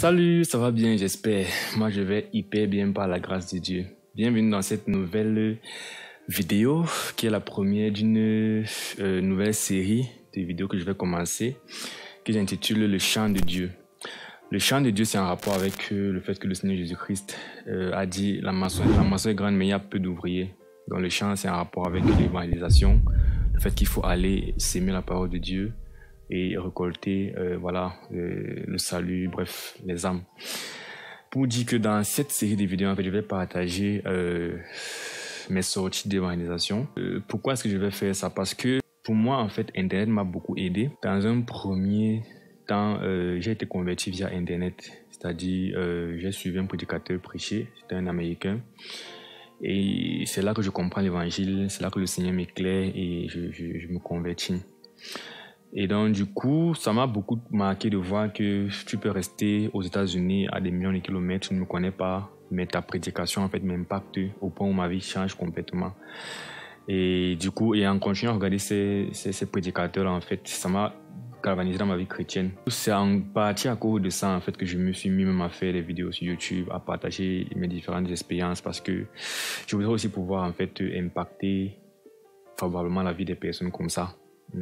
Salut, ça va bien, j'espère. Moi, je vais hyper bien par la grâce de Dieu. Bienvenue dans cette nouvelle vidéo qui est la première d'une nouvelle série de vidéos que je vais commencer, que j'intitule Le chant de Dieu. Le chant de Dieu, c'est en rapport avec le fait que le Seigneur Jésus-Christ a dit la maçon est grande, mais il y a peu d'ouvriers. Donc le chant, c'est en rapport avec l'évangélisation, le fait qu'il faut aller s'aimer la parole de Dieu et récolter le salut, bref, les âmes. Pour dire que dans cette série de vidéos, en fait, je vais partager mes sorties d'évangélisation. Pourquoi est-ce que je vais faire ça? Parce que pour moi, en fait, Internet m'a beaucoup aidé. Dans un premier temps, j'ai été converti via Internet, c'est-à-dire j'ai suivi un prédicateur prêcher, c'était un Américain. Et c'est là que je comprends l'évangile, c'est là que le Seigneur m'éclaire et je me convertis. Et donc, du coup, ça m'a beaucoup marqué de voir que tu peux rester aux États-Unis à des millions de kilomètres, tu ne me connais pas, mais ta prédication, en fait, m'impacte au point où ma vie change complètement. Et du coup, et en continuant à regarder ces prédicateurs, en fait, ça m'a galvanisé dans ma vie chrétienne. C'est en partie à cause de ça, en fait, que je me suis mis même à faire des vidéos sur YouTube, à partager mes différentes expériences, parce que je voudrais aussi pouvoir, en fait, impacter favorablement la vie des personnes comme ça,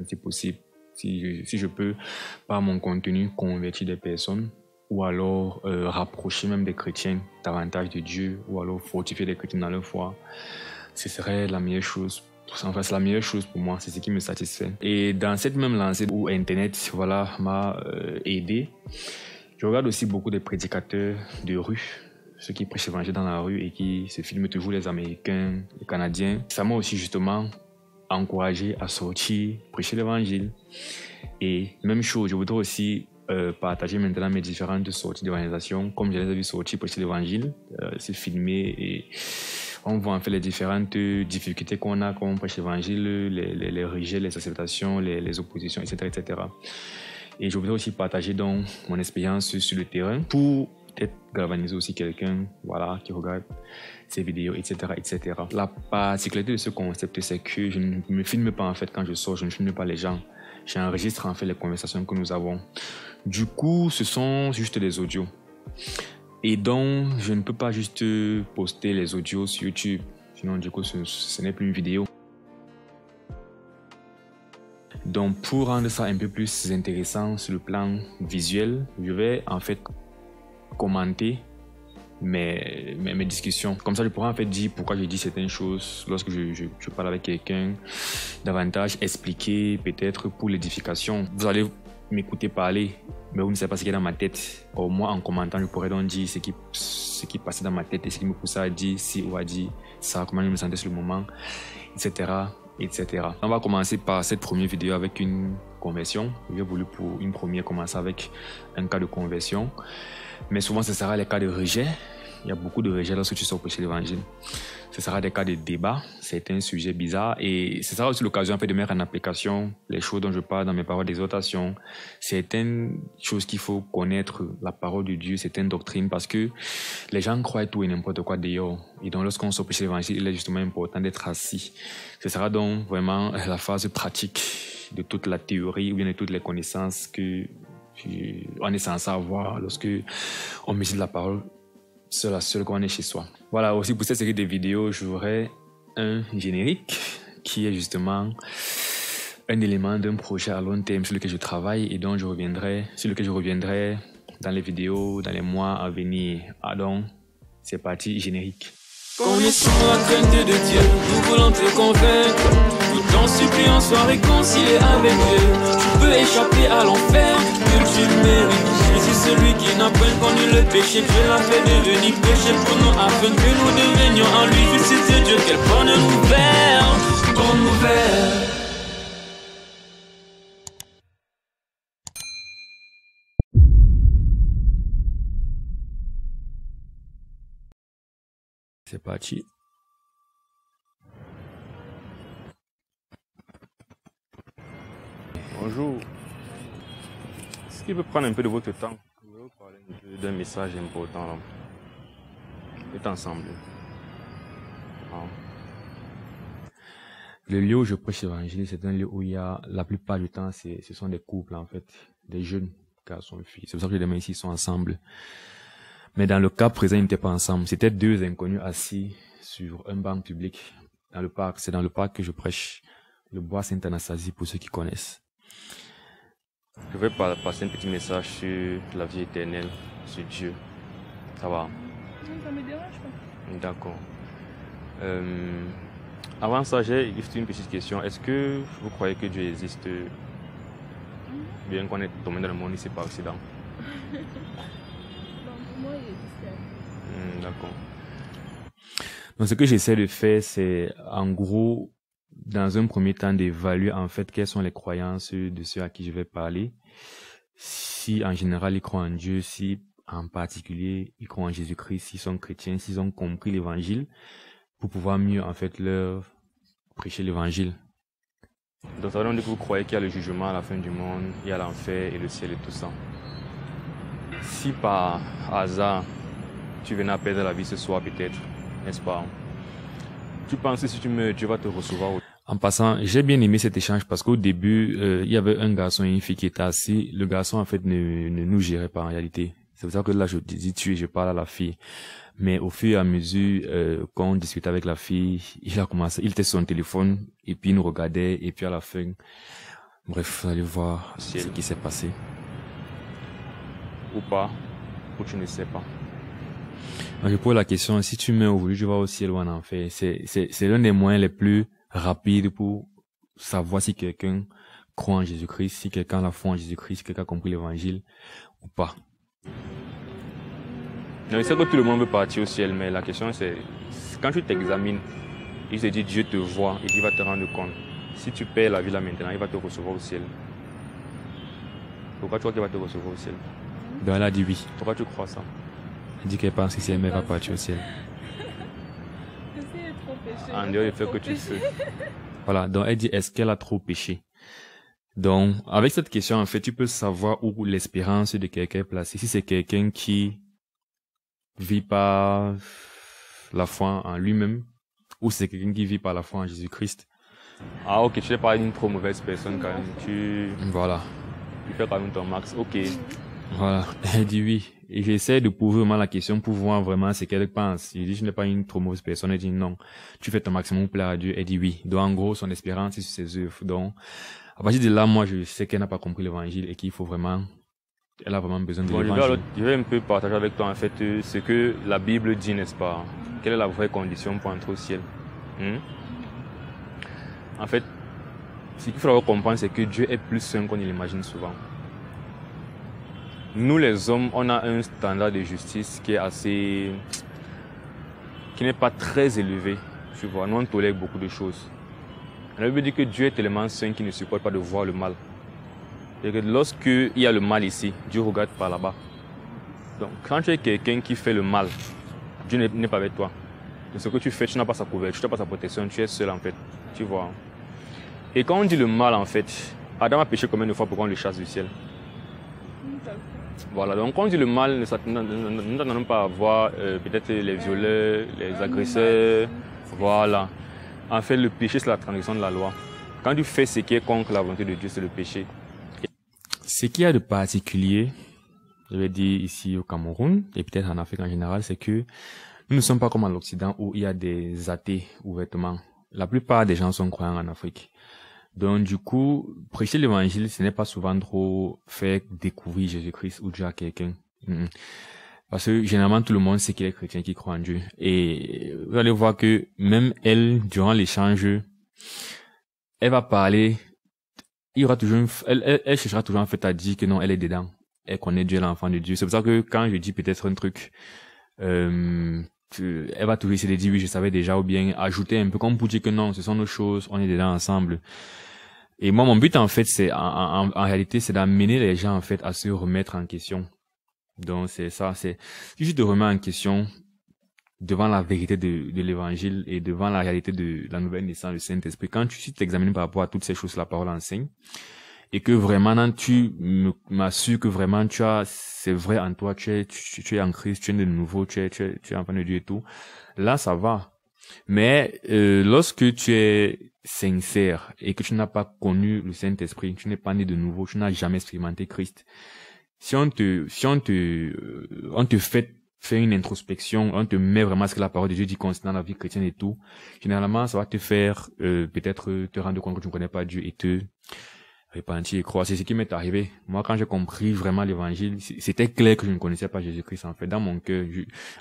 si possible. Si je peux, par mon contenu, convertir des personnes ou alors rapprocher même des chrétiens davantage de Dieu ou alors fortifier les chrétiens dans leur foi, ce serait la meilleure chose. Enfin, c'est la meilleure chose pour moi, c'est ce qui me satisfait. Et dans cette même lancée où Internet m'a aidé, je regarde aussi beaucoup de prédicateurs de rue, ceux qui prêchent l'évangile dans la rue et qui se filment toujours, les Américains, les Canadiens. Ça m'a aussi justement encouragé à sortir, prêcher l'évangile. Et même chose, je voudrais aussi partager maintenant mes différentes sorties d'évangélisation, comme je les ai vu sortir, prêcher l'évangile, se filmer et on voit en fait les différentes difficultés qu'on a quand on prêche l'évangile, les rejets, les acceptations, les oppositions, etc., etc. Et je voudrais aussi partager donc mon expérience sur le terrain pour peut-être galvaniser aussi quelqu'un, voilà, qui regarde ces vidéos, etc., etc. La particularité de ce concept, c'est que je ne me filme pas en fait quand je sors, je ne filme pas les gens. J'enregistre en fait les conversations que nous avons. Du coup, ce sont juste des audios. Et donc, je ne peux pas juste poster les audios sur YouTube. Sinon, du coup, ce n'est plus une vidéo. Donc, pour rendre ça un peu plus intéressant sur le plan visuel, je vais en fait commenter mes discussions. Comme ça, je pourrais en fait dire pourquoi je dis certaines choses lorsque je parle avec quelqu'un, davantage expliquer peut-être pour l'édification. Vous allez m'écouter parler, mais vous ne savez pas ce qu'il y a dans ma tête. Au moins, en commentant, je pourrais donc dire ce qui passait dans ma tête et ce qui me poussait à dire ci ou à dire ça, comment je me sentais sur le moment, etc., etc. On va commencer par cette première vidéo avec une conversion. J'ai voulu pour une première commencer avec un cas de conversion. Mais souvent, ce sera les cas de rejet. Il y a beaucoup de rejet lorsque tu sors prêcher l'évangile. Ce sera des cas de débat, certains sujets bizarres. Et ce sera aussi l'occasion de mettre en application les choses dont je parle dans mes paroles d'exhortation. Certaines choses qu'il faut connaître, la parole de Dieu, certaines doctrines, parce que les gens croient tout et n'importe quoi dehors. Et donc, lorsqu'on sort prêcher l'évangile, il est justement important d'être assis. Ce sera donc vraiment la phase pratique de toute la théorie ou bien de toutes les connaissances on est censé avoir lorsque on médite la parole seul à seul quand on est chez soi. Voilà, aussi pour cette série de vidéos, j'aurai un générique qui est justement un élément d'un projet à long terme sur lequel je travaille et sur lequel je reviendrai dans les vidéos, dans les mois à venir. Donc, c'est parti, générique. Connaissons la crainte de Dieu, nous voulons te convaincre. Tout en suppliant, sois réconcilié avec Dieu. Tu peux échapper à l'enfer que tu mérites. Jésus, celui qui n'a point connu le péché, Dieu l'a fait devenir péché pour nous, afin que nous devenions en lui fils de Dieu. Quelle bonne nouvelle, bonne nouvelle. C'est parti. Bonjour. Est-ce qu'il peut prendre un peu de votre temps? Je vais vous parler d'un message important là. On est ensemble. Le lieu où je prêche l'évangile, c'est un lieu où il y a, la plupart du temps, ce sont des couples en fait, des jeunes garçon-fille. C'est pour ça que les deux ici sont ensemble. Mais dans le cas présent, ils n'étaient pas ensemble. C'était deux inconnus assis sur un banc public dans le parc. C'est dans le parc que je prêche, le bois Sainte-Anastasie pour ceux qui connaissent. Je vais passer un petit message sur la vie éternelle, sur Dieu. Ça va? Ça me dérange pas. D'accord. Avant ça, j'ai juste une petite question. Est-ce que vous croyez que Dieu existe, bien qu'on est tombé dans le monde ici par accident? Pour moi, il existe. D'accord. Donc, ce que j'essaie de faire, c'est, en gros, dans un premier temps, d'évaluer, en fait, quelles sont les croyances de ceux à qui je vais parler. Si, en général, ils croient en Dieu, si, en particulier, ils croient en Jésus-Christ, s'ils sont chrétiens, s'ils ont compris l'évangile, pour pouvoir mieux, en fait, leur prêcher l'évangile. Donc, ça veut dire que vous croyez qu'il y a le jugement à la fin du monde, il y a l'enfer et le ciel et tout ça. Si par hasard, tu venais à perdre la vie ce soir, peut-être, n'est-ce pas? Tu penses que si tu meurs, Dieu va te recevoir? En passant, j'ai bien aimé cet échange parce qu'au début, il y avait un garçon et une fille qui étaient assis. Le garçon, en fait, ne nous gérait pas en réalité. C'est pour ça que là, je dis tu et je parle à la fille. Mais au fur et à mesure qu'on discutait avec la fille, il a commencé, il était sur son téléphone et puis il nous regardait et puis à la fin, bref, vous allez voir ce qui s'est passé. Ou pas, ou tu ne sais pas. Je pose la question, si tu meurs aujourd'hui, tu vas au ciel ou en enfer. C'est l'un des moyens les plus rapides pour savoir si quelqu'un croit en Jésus-Christ, si quelqu'un a la foi en Jésus-Christ, si quelqu'un a compris l'évangile ou pas. Non, je sais que tout le monde veut partir au ciel, mais la question c'est, quand tu t'examines, il te dit Dieu te voit et il va te rendre compte. Si tu perds la vie là maintenant, il va te recevoir au ciel. Pourquoi tu crois qu'il va te recevoir au ciel? Donc elle a dit oui. Pourquoi tu crois ça? Elle dit qu'elle pense que si elle va partir au ciel. C'est trop péché. En dehors du fait que tu fais. Voilà, donc elle dit est-ce qu'elle a trop péché? Donc, avec cette question, en fait, tu peux savoir où l'espérance de quelqu'un est placée. Si c'est quelqu'un qui vit par la foi en lui-même, ou c'est quelqu'un qui vit par la foi en Jésus-Christ. Ah ok, tu n'es pas une trop mauvaise personne quand même. Voilà. Tu fais quand même ton max, ok. Voilà, elle dit oui. Et j'essaie de poser vraiment la question pour voir vraiment ce qu'elle pense. Je dis je n'ai pas une trop mauvaise personne. Elle dit non. Tu fais ton maximum pour plaire à Dieu. Elle dit oui. Donc en gros, son espérance c'est sur ses œuvres. Donc, à partir de là, moi je sais qu'elle n'a pas compris l'évangile et qu'il faut vraiment... Elle a vraiment besoin de l'évangile. Je vais un peu partager avec toi en fait ce que la Bible dit, n'est-ce pas? Quelle est la vraie condition pour entrer au ciel? En fait, ce qu'il faut comprendre, c'est que Dieu est plus saint qu'on l'imagine souvent. Nous les hommes, on a un standard de justice qui est assez... qui n'est pas très élevé, tu vois. Nous on tolère beaucoup de choses. On veut dire que Dieu est tellement saint qu'il ne supporte pas de voir le mal. Et que lorsqu'il y a le mal ici, Dieu regarde par là-bas. Donc quand tu es quelqu'un qui fait le mal, Dieu n'est pas avec toi. Donc ce que tu fais, tu n'as pas sa couverture, tu n'as pas sa protection, tu es seul en fait. Tu vois. Et quand on dit le mal en fait, Adam a péché combien de fois pour qu'on le chasse du ciel? Voilà, donc quand on dit le mal, nous n'attendons pas à voir peut-être les violeurs, les agresseurs, voilà. En fait, le péché, c'est la transgression de la loi. Quand tu fais ce qui est contre la volonté de Dieu, c'est le péché. Ce qu'il y a de particulier, je vais dire ici au Cameroun, et peut-être en Afrique en général, c'est que nous ne sommes pas comme en Occident où il y a des athées ouvertement. La plupart des gens sont croyants en Afrique. Donc du coup, prêcher l'évangile, ce n'est pas souvent trop faire découvrir Jésus-Christ ou Dieu à quelqu'un. Parce que généralement tout le monde sait qu'il est chrétien, qui croit en Dieu. Et vous allez voir que même elle, durant l'échange, elle va parler, il y aura toujours elle cherchera toujours en fait à dire que non, elle est dedans. Elle connaît Dieu, l'enfant de Dieu. C'est pour ça que quand je dis peut-être un truc, elle va toujours essayer de dire oui, je savais déjà, ou bien ajouter un peu comme pour dire que non, ce sont nos choses, on est dedans ensemble. Et moi, mon but, en fait, c'est, en réalité, c'est d'amener les gens, en fait, à se remettre en question. Donc, c'est ça, c'est juste de remettre en question devant la vérité de l'évangile et devant la réalité de la nouvelle naissance du Saint-Esprit. Quand tu t'examines par rapport à toutes ces choses que la parole enseigne, et que vraiment, tu m'assures que vraiment, c'est vrai en toi, tu es en Christ, tu es de nouveau, tu es enfant de Dieu et tout. Là, ça va. Mais, lorsque tu es sincère et que tu n'as pas connu le Saint-Esprit, tu n'es pas né de nouveau, tu n'as jamais expérimenté Christ, si on te fait faire une introspection, on te met vraiment ce que la parole de Dieu dit concernant la vie chrétienne et tout, généralement, ça va te faire peut-être te rendre compte que tu ne connais pas Dieu et te repentir et croire. C'est ce qui m'est arrivé. Moi, quand j'ai compris vraiment l'évangile, c'était clair que je ne connaissais pas Jésus-Christ, en fait, dans mon cœur.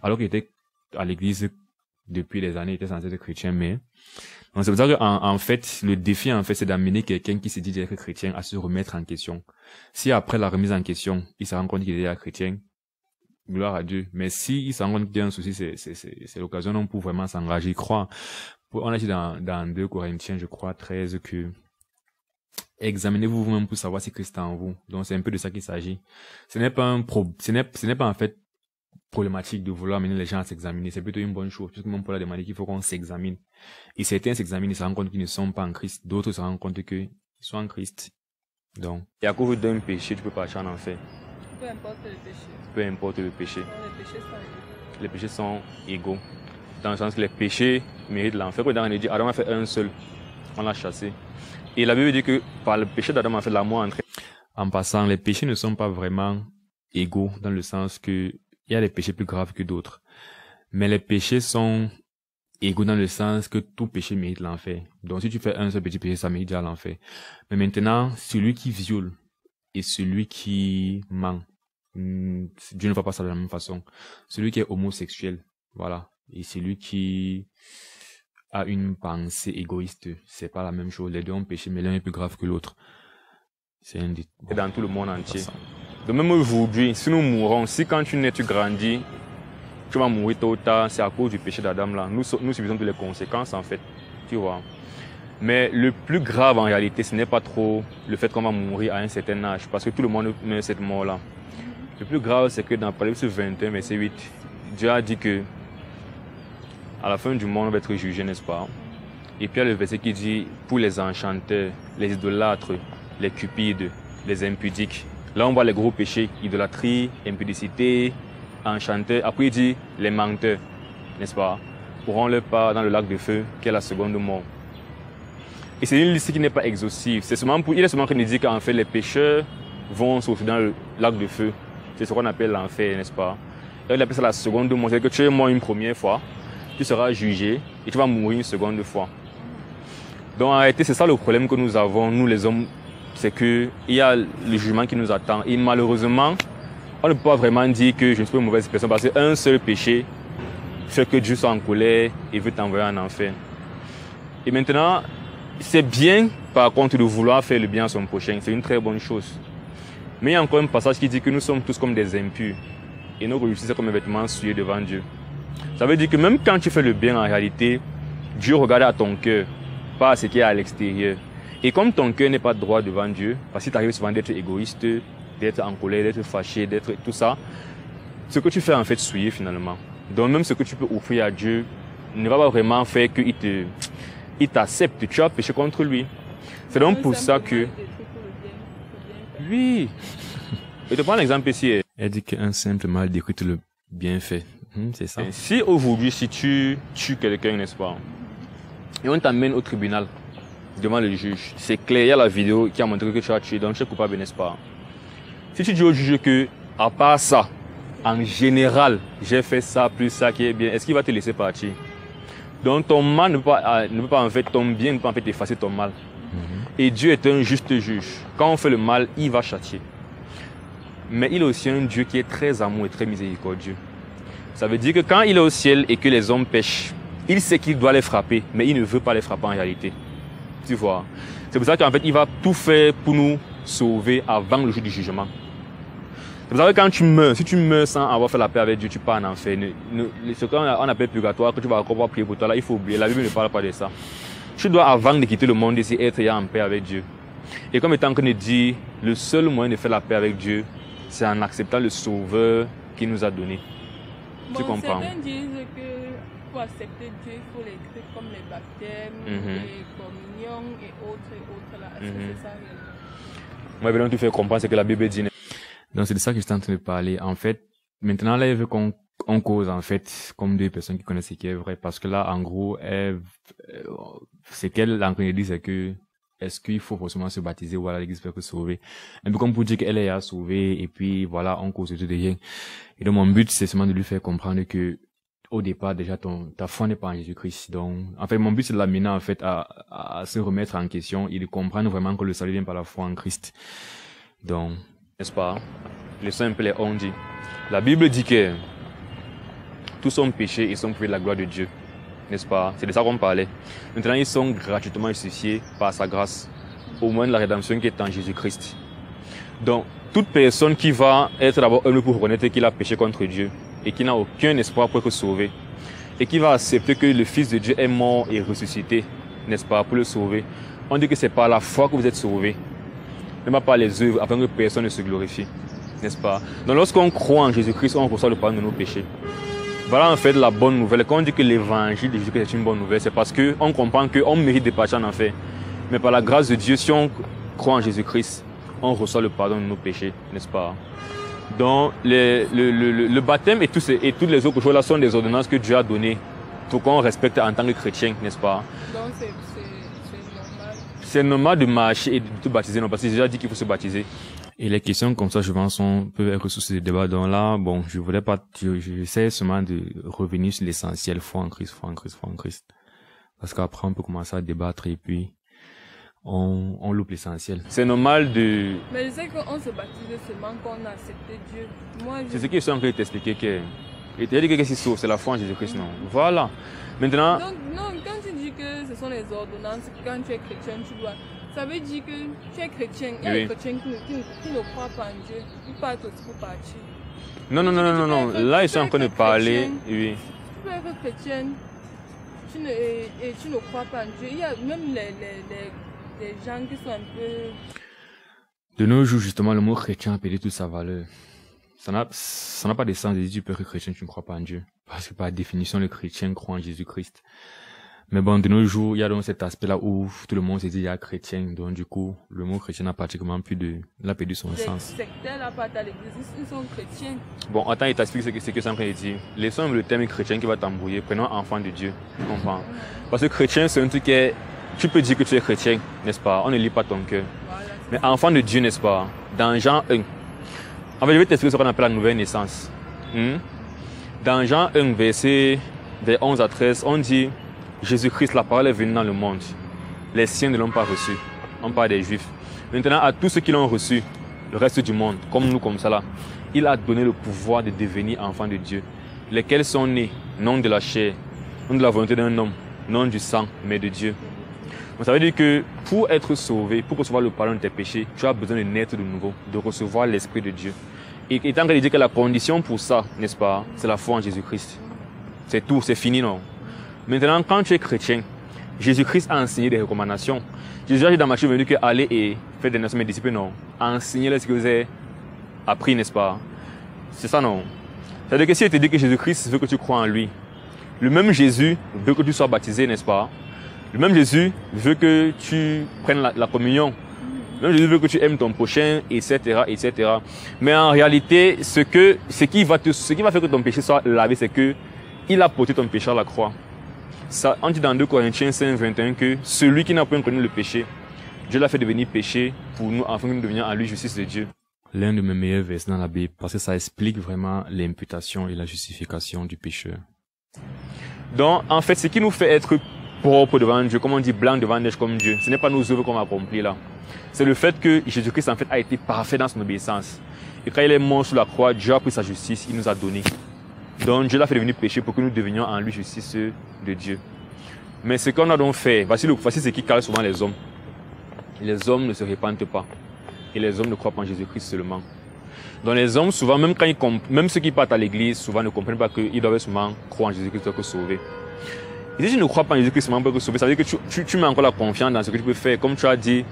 Alors que j'étais à l'église depuis des années, j'étais censé être chrétien, mais donc c'est pour ça que en fait, le défi, en fait, c'est d'amener quelqu'un qui se dit d'être chrétien à se remettre en question. Si après la remise en question, il se rend compte qu'il est déjà chrétien, gloire à Dieu. Mais si il se rend compte qu'il y a un souci, c'est l'occasion non pour vraiment s'engager, croire. On a dit dans 2 Corinthiens, je crois, 13, que examinez-vous vous-même pour savoir si Christ est en vous. Donc c'est un peu de ça qu'il s'agit. Ce n'est pas en fait problématique de vouloir amener les gens à s'examiner. C'est plutôt une bonne chose, puisque mon Paul a demandé qu'il faut qu'on s'examine. Et certains s'examinent, ils se rendent compte qu'ils ne sont pas en Christ. D'autres se rendent compte qu'ils sont en Christ. Donc, et à cause d'un péché, tu peux partir en enfer. Peu importe le péché. Peu importe le péché. Les péchés sont Les péchés sont égaux. égaux. Dans le sens que les péchés méritent l'enfer. Quand on dit Adam a fait un seul, on l'a chassé. Et la Bible dit que par le péché d'Adam a fait la mort entre. En passant, les péchés ne sont pas vraiment égaux dans le sens que il y a des péchés plus graves que d'autres. Mais les péchés sont égaux dans le sens que tout péché mérite l'enfer. Donc si tu fais un seul petit péché, ça mérite déjà l'enfer. Mais maintenant, celui qui viole et celui qui ment, Dieu ne va pas ça de la même façon. Celui qui est homosexuel, voilà, et celui qui a une pensée égoïste, c'est pas la même chose. Les deux ont péché, mais l'un est plus grave que l'autre. C'est un des... Et dans tout le monde entier. Donc même aujourd'hui, si nous mourons, si quand tu nais, tu grandis, tu vas mourir tôt ou tard, c'est à cause du péché d'Adam là. Nous subissons toutes les conséquences en fait, tu vois. Mais le plus grave en réalité, ce n'est pas trop le fait qu'on va mourir à un certain âge, parce que tout le monde meurt cette mort-là. Le plus grave, c'est que dans Apocalypse 21, verset 8, Dieu a dit que à la fin du monde, on va être jugé, n'est-ce pas? Et puis il y a le verset qui dit, pour les enchanteurs, les idolâtres, les cupides, les impudiques. Là, on voit les gros péchés, idolâtrie, impudicité, enchanteurs. Après, il dit les menteurs, n'est-ce pas? Auront leur part dans le lac de feu, qui est la seconde mort. Et c'est une liste qui n'est pas exhaustive. Il est seulement qui nous dit qu'en fait, les pécheurs vont se retrouver dans le lac de feu. C'est ce qu'on appelle l'enfer, n'est-ce pas? Et il appelle ça la seconde mort. C'est que tu es mort une première fois, tu seras jugé et tu vas mourir une seconde fois. Donc en réalité, c'est ça le problème que nous avons, nous les hommes, c'est qu'il y a le jugement qui nous attend. Et malheureusement, on ne peut pas vraiment dire que je ne suis pas une mauvaise personne parce qu'un seul péché fait que Dieu soit en colère et veut t'envoyer en enfer. Et maintenant, c'est bien par contre de vouloir faire le bien à son prochain, c'est une très bonne chose. Mais il y a encore un passage qui dit que nous sommes tous comme des impurs et nos réussites sont comme un vêtement souillé devant Dieu. Ça veut dire que même quand tu fais le bien en réalité, Dieu regarde à ton cœur, pas à ce qui est à l'extérieur. Et comme ton cœur n'est pas droit devant Dieu, parce qu'il t'arrive souvent d'être égoïste, d'être en colère, d'être fâché, d'être tout ça, ce que tu fais en fait souiller finalement. Donc même ce que tu peux offrir à Dieu ne va pas vraiment faire qu'il t'accepte, tu as péché contre lui. C'est donc pour ça que... Oui. Je te prends l'exemple ici. Elle dit qu'un simple mal détruit tout le bienfait. C'est ça. Et si aujourd'hui, si tu tues quelqu'un, n'est-ce pas, et on t'amène au tribunal, devant le juge, c'est clair, il y a la vidéo qui a montré que tu as tué, donc tu es coupable, n'est-ce pas? Si tu dis au juge que, à part ça, en général, j'ai fait ça, plus ça qui est bien, est-ce qu'il va te laisser partir? Donc ton mal ne peut pas en fait, ton bien ne peut pas en fait effacer ton mal. Et Dieu est un juste juge. Quand on fait le mal, il va châtier. Mais il est aussi un Dieu qui est très amour et très miséricordieux. Ça veut dire que quand il est au ciel et que les hommes pêchent, il sait qu'il doit les frapper, mais il ne veut pas les frapper en réalité. Tu vois. C'est pour ça qu'en fait, il va tout faire pour nous sauver avant le jour du jugement. C'est pour ça que quand tu meurs, si tu meurs sans avoir fait la paix avec Dieu, tu pars en enfer. Ce qu'on appelle purgatoire, que tu vas encore prier pour toi, là, il faut oublier. La Bible ne parle pas de ça. Tu dois, avant de quitter le monde ici, être en paix avec Dieu. Et comme étant qu'on dit, le seul moyen de faire la paix avec Dieu, c'est en acceptant le Sauveur qu'il nous a donné. Tu comprends? Certains disent que pour accepter Dieu, il faut les trucs comme les baptêmes, les communions et autres là. Est-ce que c'est ça réellement? Moi, vraiment, tu fais comprendre ce que la Bible dit. Donc, c'est de ça que je suis en train de parler. En fait, maintenant, là, il veut qu'on cause, en fait, comme deux personnes qui connaissent ce qui est vrai. Parce que là, en gros, ce qu'elle est en train de dire, c'est que est-ce qu'il faut forcément se baptiser, voilà, l'église peut que sauver. Un peu comme pour dire qu'elle est à sauver, et puis voilà, on cause de rien. Et donc, mon but, c'est seulement de lui faire comprendre que, au départ, déjà, ta foi n'est pas en Jésus-Christ. Donc, en fait, mon but, c'est de l'amener, en fait, à se remettre en question et de comprendre vraiment que le salut vient par la foi en Christ. Donc, n'est-ce pas? Les simples ont dit. La Bible dit que tous sont péchés et sont privés de la gloire de Dieu. N'est-ce pas? C'est de ça qu'on parlait. Maintenant, ils sont gratuitement justifiés par sa grâce, au moins de la rédemption qui est en Jésus-Christ. Donc, toute personne qui va être d'abord humble pour reconnaître qu'il a péché contre Dieu et qui n'a aucun espoir pour être sauvé, et qui va accepter que le Fils de Dieu est mort et ressuscité, n'est-ce pas, pour le sauver, on dit que c'est par la foi que vous êtes sauvés, même pas par les œuvres, afin que personne ne se glorifie, n'est-ce pas? Donc, lorsqu'on croit en Jésus-Christ, on reçoit le pardon de nos péchés. Voilà en fait la bonne nouvelle. Quand on dit que l'évangile de Jésus-Christ est une bonne nouvelle, c'est parce qu'on comprend qu'on mérite de partir en enfer. Mais par la grâce de Dieu, si on croit en Jésus-Christ, on reçoit le pardon de nos péchés, n'est-ce pas? Donc le baptême et toutes les autres choses là sont des ordonnances que Dieu a données pour qu'on respecte en tant que chrétien, n'est-ce pas? Donc c'est normal. C'est normal de marcher et de te baptiser, non? Parce que j'ai déjà dit qu'il faut se baptiser. Et les questions comme ça, je pense, peuvent être source de débat. Donc là, bon, j'essaie seulement de revenir sur l'essentiel, foi en Christ, foi en Christ, foi en Christ. Parce qu'après, on peut commencer à débattre et puis, on loupe l'essentiel. C'est normal de... Mais je sais qu'on se baptise seulement quand on a accepté Dieu. C'est ce que je suis en train de t'expliquer que... Et tu as dit que qu'est-ce qui sauve, c'est la foi en Jésus-Christ, non? Voilà. Maintenant... Donc, non, quand tu dis que ce sont les ordonnances, quand tu es chrétien, tu dois... Ça veut dire que tu es chrétien, il y a des chrétiens qui ne croient pas en Dieu, ils partent aussi pour partir. Non. Là, ils sont en train de parler, oui. Tu peux être chrétien, tu ne crois pas en Dieu. Il y a même les gens qui sont un peu... De nos jours, justement, le mot chrétien a perdu toute sa valeur. Ça n'a pas de sens de dire tu peux être chrétien, tu ne crois pas en Dieu. Parce que par définition, le chrétien croit en Jésus-Christ. Mais bon, de nos jours, il y a donc cet aspect-là où tout le monde se dit il y a chrétien. Donc du coup, le mot chrétien n'a pratiquement plus il a perdu son sens. Les sectaires là, pas à l'église, ils sont chrétiens. Bon, attends, il t'explique ce que c'est en train de dire. Laissons le terme chrétien qui va t'embrouiller. Prenons enfant de Dieu. Tu comprends? Parce que chrétien, c'est un truc que tu peux dire que tu es chrétien, n'est-ce pas? On ne lit pas ton cœur. Voilà, mais enfant de Dieu, n'est-ce pas? Dans Jean 1. En fait, je vais t'expliquer ce qu'on appelle la nouvelle naissance. Dans Jean 1, verset 11 à 13, on dit Jésus-Christ, la parole est venue dans le monde. Les siens ne l'ont pas reçu. On parle des Juifs. Maintenant, à tous ceux qui l'ont reçu, le reste du monde, comme nous, comme ça là, il a donné le pouvoir de devenir enfants de Dieu, lesquels sont nés, non de la chair, non de la volonté d'un homme, non du sang, mais de Dieu. Donc, ça veut dire que pour être sauvé, pour recevoir le pardon de tes péchés, tu as besoin de naître de nouveau, de recevoir l'Esprit de Dieu. Et étant qu'il dit que la condition pour ça, n'est-ce pas, c'est la foi en Jésus-Christ. C'est tout, c'est fini, non? Maintenant, quand tu es chrétien, Jésus-Christ a enseigné des recommandations. Jésus a dit dans Matthieu 22 que aller et faire des nations mes disciples, non. Enseigner ce que vous avez appris, n'est-ce pas? C'est ça, non? C'est-à-dire que si il te dit que Jésus-Christ veut que tu crois en lui, le même Jésus veut que tu sois baptisé, n'est-ce pas? Le même Jésus veut que tu prennes la communion. Le même Jésus veut que tu aimes ton prochain, etc., etc. Mais en réalité, ce qui va faire que ton péché soit lavé, c'est que il a porté ton péché à la croix. Ça, on dit dans 2 Corinthiens 5, 21 que celui qui n'a point connu le péché, Dieu l'a fait devenir péché pour nous, afin que nous devenions en lui justice de Dieu. L'un de mes meilleurs versets dans la Bible, parce que ça explique vraiment l'imputation et la justification du pécheur. Donc, en fait, ce qui nous fait être propres devant Dieu, comme on dit blanc devant neige comme Dieu, ce n'est pas nos œuvres qu'on a accompli là. C'est le fait que Jésus-Christ, en fait, a été parfait dans son obéissance. Et quand il est mort sur la croix, Dieu a pris sa justice, il nous a donné. Donc Dieu l'a fait devenir péché pour que nous devenions en lui justice de Dieu. Mais ce qu'on a donc fait, voici ce qui cale souvent les hommes. Les hommes ne se répandent pas. Et les hommes ne croient pas en Jésus-Christ seulement. Donc les hommes, souvent, même ceux qui partent à l'église, souvent ne comprennent pas qu'ils doivent souvent croire en Jésus-Christ pour être sauvés. Et si tu ne crois pas en Jésus-Christ seulement pour être sauvé, ça veut dire que tu mets encore la confiance dans ce que tu peux faire. Comme tu as dit,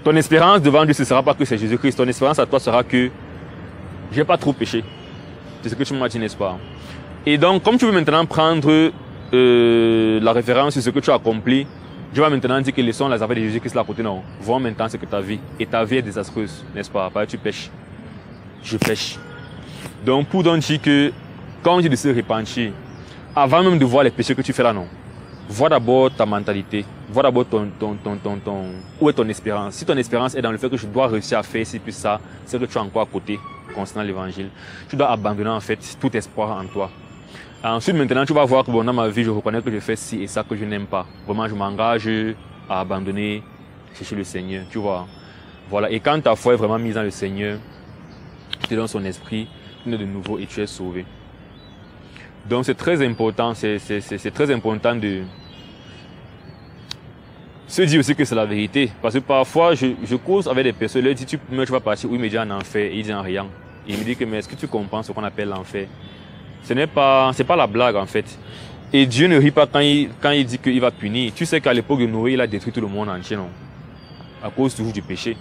ton espérance devant Dieu, ce ne sera pas que c'est Jésus-Christ. Ton espérance à toi sera que j'ai pas trop péché. C'est ce que tu m'as dit, n'est-ce pas? Et donc, comme tu veux maintenant prendre la référence sur ce que tu as accompli, Dieu va maintenant dire que laissons les affaires de Jésus-Christ là à côté. Non, vois maintenant ce que ta vie. Et ta vie est désastreuse, n'est-ce pas? Parce que tu pêches. Je pêche. Donc, pour donc dire que, quand on dit de se repentir, avant même de voir les péchés que tu fais là, non. Vois d'abord ta mentalité. vois d'abord où est ton espérance. Si ton espérance est dans le fait que je dois réussir à faire ci puis ça, c'est que tu es encore à côté concernant l'évangile. Tu dois abandonner en fait tout espoir en toi. Ensuite, maintenant, tu vas voir que bon, dans ma vie, je reconnais que je fais ci et ça que je n'aime pas. Vraiment, je m'engage à abandonner, chercher le Seigneur, tu vois. Voilà. Et quand ta foi est vraiment mise dans le Seigneur, tu te donnes son esprit, tu es de nouveau et tu es sauvé. Donc, c'est très important, c'est très important de se dire aussi que c'est la vérité. Parce que parfois, je cause avec des personnes, leur dis, tu vas partir, oui, mais déjà en enfer, et ils disent rien. Et il me dit que, mais est-ce que tu comprends ce qu'on appelle l'enfer? C'est pas la blague en fait. Et Dieu ne rit pas quand il dit qu'il va punir. Tu sais qu'à l'époque de Noé, il a détruit tout le monde entier, non? À cause toujours du péché.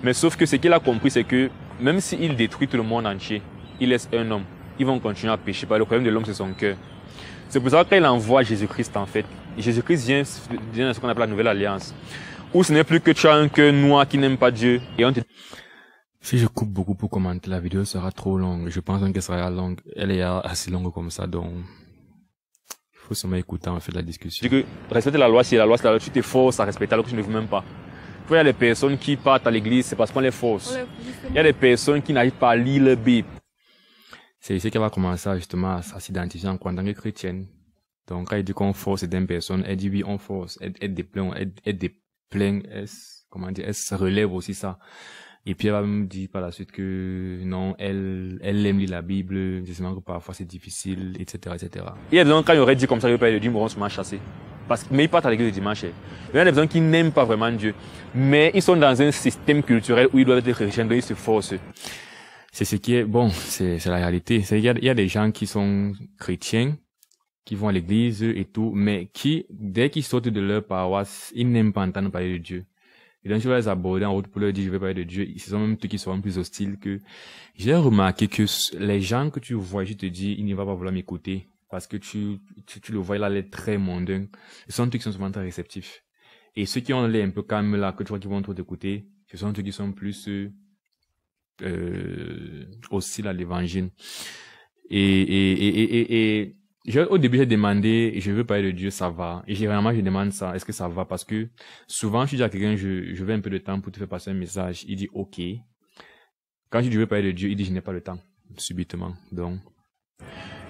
Mais sauf que ce qu'il a compris, c'est que même s'il détruit tout le monde entier, il laisse un homme. Ils vont continuer à pécher. Parce que le problème de l'homme, c'est son cœur. C'est pour ça qu'il envoie Jésus-Christ en fait. Jésus-Christ vient de ce qu'on appelle la nouvelle alliance. Où ce n'est plus que tu as un cœur noir qui n'aime pas Dieu. Et on te... Si je coupe beaucoup pour commenter, la vidéo sera trop longue. Je pense qu'elle sera longue. Elle est assez longue comme ça, donc il faut seulement écouter en fait la discussion. Que respecter la loi, c'est la loi, tu t'efforces à respecter alors que tu ne veux même pas. Il y a des personnes qui partent à l'église, c'est parce qu'on les force. Il y a des personnes qui n'arrivent pas à lire la Bible. C'est ici qu'elle va commencer justement à s'identifier en tant que chrétienne. Donc quand elle dit qu'on force certaines personnes, elle dit oui, on force. Elle déplaint, comment dire, elle se relève aussi ça. Et puis elle va me dire par la suite que non, elle aime lire la Bible, justement que parfois c'est difficile, etc., etc. Il y a des gens quand il aurait dit comme ça, il ne veut pas aller le dimanche, on se m'a chassé. Mais ils partent à l'église le dimanche. Il y a des gens qui n'aiment pas vraiment Dieu, mais ils sont dans un système culturel où ils doivent être chrétiens, donc ils se forcent. C'est ce qui est bon, c'est la réalité. Il y a des gens qui sont chrétiens, qui vont à l'église et tout, mais qui, dès qu'ils sortent de leur paroisse, ils n'aiment pas entendre parler de Dieu. Et donc, tu vas les aborder en route pour leur dire, je vais parler de Dieu. Ce sont même ceux qui seront plus hostiles que... J'ai remarqué que les gens que tu vois, je te dis, il ne va pas vouloir m'écouter. Parce que tu le vois, il a l'air très mondain. Ce sont ceux qui sont souvent très réceptifs. Et ceux qui ont l'air un peu calmes là, que tu vois qui vont trop t'écouter, ce sont ceux qui sont plus, hostiles à l'évangile. Au début, j'ai demandé, je veux parler de Dieu, ça va. Et généralement, je demande ça, est-ce que ça va? Parce que souvent, je dis à quelqu'un, je veux un peu de temps pour te faire passer un message. Il dit, OK. Quand je dis, je veux parler de Dieu, il dit, je n'ai pas le temps, subitement. Donc.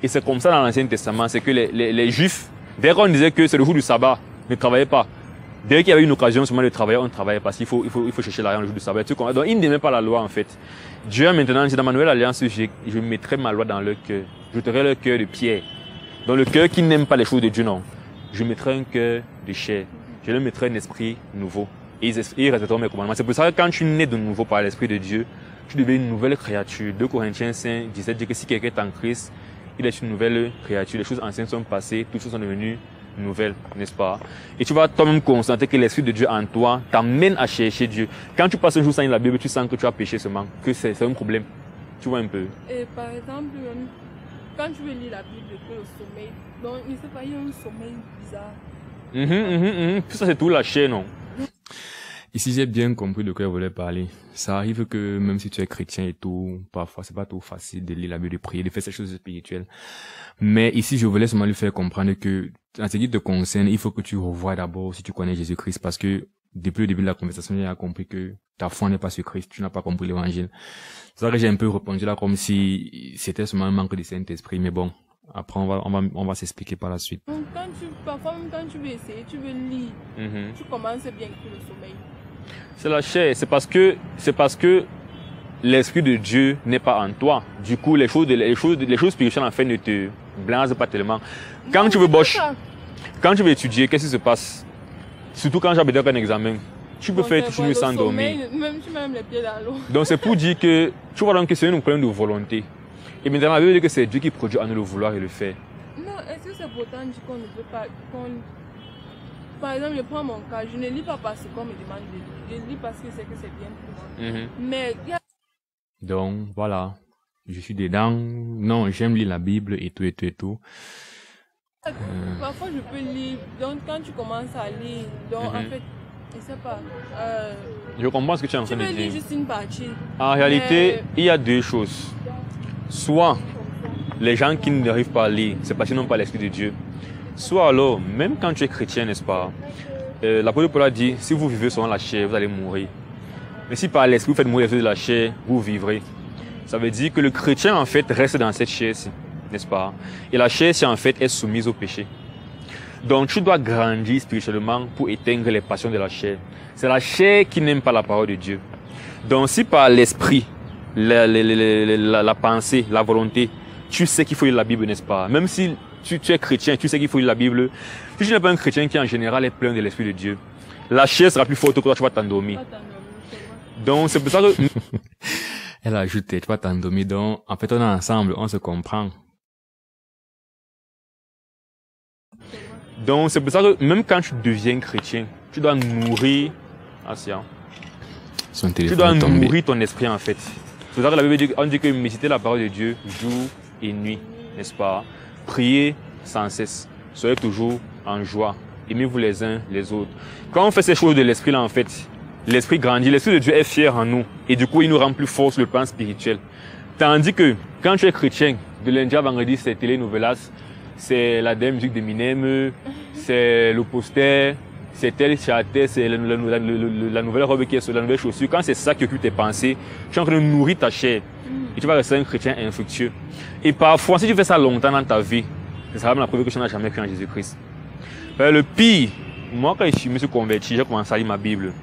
Et c'est comme ça dans l'Ancien Testament, c'est que les Juifs, dès qu'on disait que c'est le jour du sabbat, ne travaillaient pas. Dès qu'il y avait une occasion seulement de travailler, on travaillait parce qu'il faut chercher l'argent le jour du sabbat. Donc, ils n'aimaient pas la loi, en fait. Dieu, maintenant, dans ma nouvelle alliance, je mettrai ma loi dans leur cœur. Je mettrai leur cœur de pierre. Dans le cœur qui n'aime pas les choses de Dieu, non. Je mettrai un cœur de chair. Je leur mettrai un esprit nouveau. Et ils respecteront mes commandements. C'est pour ça que quand tu nais de nouveau par l'esprit de Dieu, tu deviens une nouvelle créature. 2 Corinthiens 5, 17 dit que si quelqu'un est en Christ, il est une nouvelle créature. Les choses anciennes sont passées, toutes choses sont devenues nouvelles, n'est-ce pas? Et tu vas toi-même constater que l'esprit de Dieu en toi t'amène à chercher Dieu. Quand tu passes un jour sans lire la Bible, tu sens que tu as péché seulement, que c'est un problème. Tu vois un peu. Et par exemple, quand tu veux lire la Bible, le sommeil, donc il ne sait pas, il y a un sommeil bizarre. Ça c'est tout lâché, non? Ici, j'ai bien compris de quoi je voulais parler. Ça arrive que même si tu es chrétien et tout, parfois c'est pas trop facile de lire la Bible, de prier, de faire ces choses spirituelles. Mais ici, je voulais seulement lui faire comprendre que, en ce qui te concerne, il faut que tu revoies d'abord si tu connais Jésus-Christ, parce que depuis le début de la conversation, j'ai compris que ta foi n'est pas sur Christ, tu n'as pas compris l'évangile. C'est ça que j'ai un peu répondu là comme si c'était seulement un manque de Saint-Esprit, mais bon. Après, on va s'expliquer par la suite. Donc, parfois, même quand tu veux essayer, tu veux lire, tu commences bien que le sommeil. C'est la chair, c'est parce que l'esprit de Dieu n'est pas en toi. Du coup, les choses spirituelles en fait ne te blasent pas tellement. Quand tu veux étudier, qu'est-ce qui se passe? Surtout quand j'ai besoin d'un examen. Tu peux faire toute une nuit sans dormir. Même tu mets même les pieds dans l'eau. Donc c'est pour dire que, tu vois donc que c'est un problème de volonté. Et maintenant, la Bible dit que c'est Dieu qui produit en nous le vouloir et le faire. Non, est-ce que c'est pourtant dit qu'on ne peut pas... Par exemple, je prends mon cas, je ne lis pas parce qu'on me demande de lire. Je lis parce que c'est bien pour moi. Mais... Donc, voilà. Je suis dedans. Non, j'aime lire la Bible et tout. Parfois, je peux lire. Donc, quand tu commences à lire, donc en fait, je sais pas. Je comprends ce que tu es en train de dire. Tu peux lire juste une partie. En réalité, il y a deux choses. Soit les gens qui n'arrivent pas à lire, c'est parce qu'ils n'ont pas l'esprit de Dieu. Soit alors, même quand tu es chrétien, n'est-ce pas, l'apôtre Paul a dit, si vous vivez selon la chair, vous allez mourir. Mais si par l'esprit vous faites mourir les œuvres de la chair, vous vivrez. Ça veut dire que le chrétien, en fait, reste dans cette chair-ci, n'est-ce pas? Et la chair-ci, en fait, est soumise au péché. Donc, tu dois grandir spirituellement pour éteindre les passions de la chair. C'est la chair qui n'aime pas la parole de Dieu. Donc, si par l'esprit, la pensée, la volonté, tu sais qu'il faut lire la Bible, n'est-ce pas? Même si tu es chrétien, tu sais qu'il faut lire la Bible. Si tu n'es pas un chrétien qui, en général, est plein de l'esprit de Dieu, la chair sera plus forte que toi, tu vas t'endormir. Donc, c'est pour ça que... Elle a ajouté, tu vas t'endormir. Donc, en fait, on est ensemble, on se comprend. Donc, c'est pour ça que même quand tu deviens chrétien, tu dois nourrir... Tu dois nourrir ton esprit, en fait. C'est pour ça que la Bible dit, on dit que méditer la parole de Dieu jour et nuit, n'est-ce pas? Priez sans cesse. Soyez toujours en joie. Aimez-vous les uns les autres. Quand on fait ces choses de l'esprit là, en fait, l'esprit grandit. L'esprit de Dieu est fier en nous. Et du coup, il nous rend plus forts sur le plan spirituel. Tandis que quand tu es chrétien, de lundi à vendredi, c'est Telenovelas, c'est la dernière musique d'Eminem, c'est le poster, c'est tel château, c'est la nouvelle robe qui est sur la nouvelle chaussure. Quand c'est ça qui occupe tes pensées, tu es en train de nourrir ta chair. Et tu vas rester un chrétien infructueux. Et parfois, si tu fais ça longtemps dans ta vie, ça sera même la preuve que tu n'as jamais cru en Jésus-Christ. Le pire, moi quand je me suis converti, j'ai commencé à lire ma Bible.